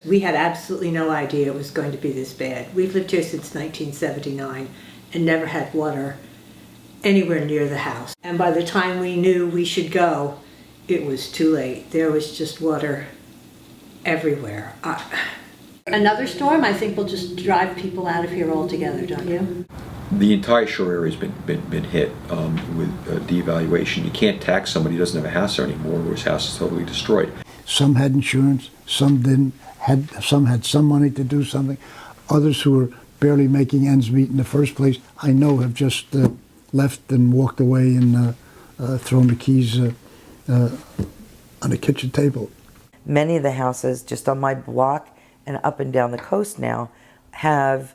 We had absolutely no idea it was going to be this bad. We've lived here since 1979 and never had water anywhere near the house. And by the time we knew we should go, it was too late. There was just water everywhere. Another storm, I think, will just drive people out of here altogether, don't you? The entire shore area has been hit with devaluation. You can't tax somebody who doesn't have a house there anymore, or his house is totally destroyed. Some had insurance, some didn't. Some had some money to do something. Others who were barely making ends meet in the first place, I know, have just left and walked away and thrown the keys on the kitchen table. Many of the houses just on my block and up and down the coast now have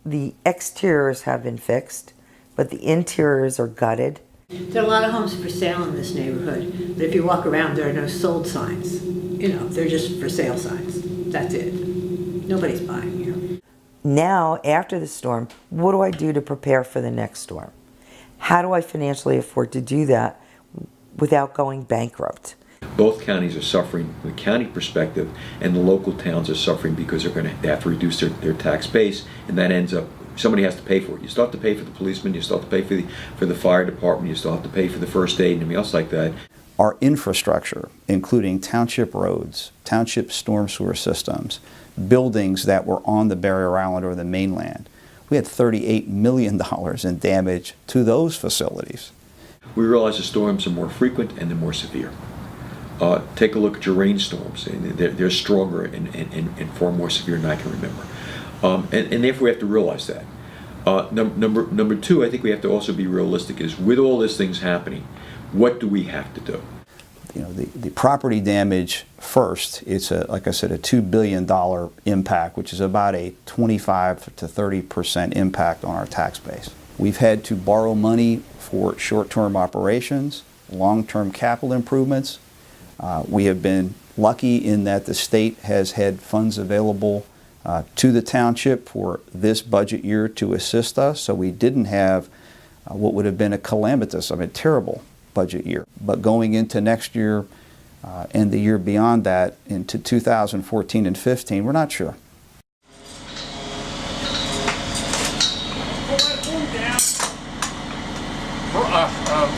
the exteriors have been fixed, but the interiors are gutted. There are a lot of homes for sale in this neighborhood, but if you walk around, there are no sold signs. You know, they're just for sale signs. That's it. Nobody's buying here. Now, after the storm, what do I do to prepare for the next storm? How do I financially afford to do that without going bankrupt? Both counties are suffering from the county perspective, and the local towns are suffering because they're going to have to reduce their tax base, and that ends up, somebody has to pay for it. You still have to pay for the policeman, you still have to pay for the fire department, you still have to pay for the first aid and everything else like that. Our infrastructure, including township roads, township storm sewer systems, buildings that were on the barrier island or the mainland, we had $38 million in damage to those facilities. We realize the storms are more frequent and they're more severe. Take a look at your rainstorms, and they're stronger and far more severe than I can remember. And therefore we have to realize that. Number two, I think we have to also be realistic, is with all these things happening, what do we have to do? You know, the property damage first, it's like I said, a $2 billion impact, which is about a 25 to 30% impact on our tax base. We've had to borrow money for short-term operations, long-term capital improvements. We have been lucky in that the state has had funds available to the township for this budget year to assist us, so we didn't have what would have been a calamitous, terrible budget year. But going into next year and the year beyond that, into 2014 and 15, we're not sure.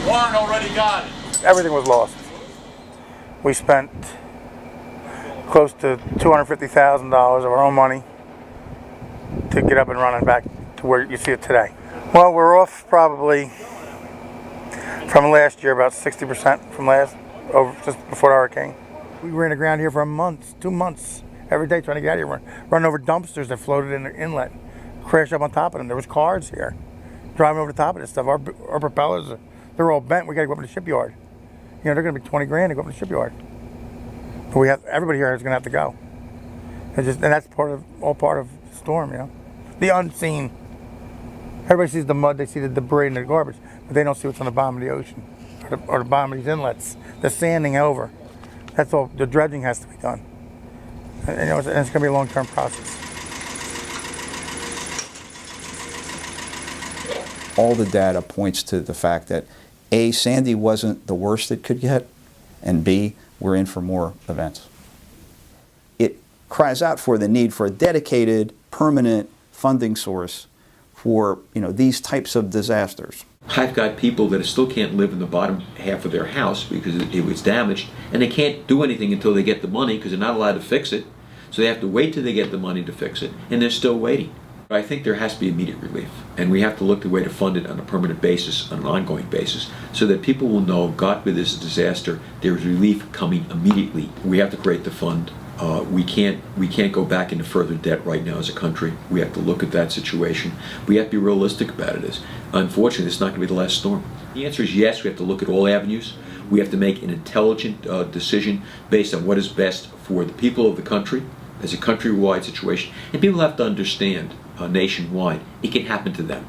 Warren already got it. Everything was lost. We spent close to $250,000 of our own money to get up and running back to where you see it today. Well, we're off probably from last year about 60% from just before the hurricane. We ran aground here for a month, 2 months, every day trying to get out of here. Running over dumpsters that floated in the inlet, crashed up on top of them. There was cars here, driving over the top of this stuff. Our propellers, they're all bent. We got to go up to the shipyard. You know, they're going to be 20 grand to go up to the shipyard. But everybody here is going to have to go. And that's all part of the storm, you know. The unseen. Everybody sees the mud, they see the debris and the garbage, but they don't see what's on the bottom of the ocean or the bottom of these inlets. The sanding over. That's all. The dredging has to be done. And it's going to be a long-term process. All the data points to the fact that A, Sandy wasn't the worst it could get, and B, we're in for more events. It cries out for the need for a dedicated, permanent funding source for these types of disasters. I've got people that still can't live in the bottom half of their house because it was damaged, and they can't do anything until they get the money because they're not allowed to fix it. So they have to wait till they get the money to fix it, and they're still waiting. I think there has to be immediate relief, and we have to look at a way to fund it on a permanent basis, on an ongoing basis, so that people will know, God, with this disaster, there's relief coming immediately. We have to create the fund. We can't go back into further debt right now as a country. We have to look at that situation. We have to be realistic about it. Unfortunately, it's not going to be the last storm. The answer is yes. We have to look at all avenues. We have to make an intelligent decision based on what is best for the people of the country, as a countrywide situation, and people have to understand nationwide, it can happen to them.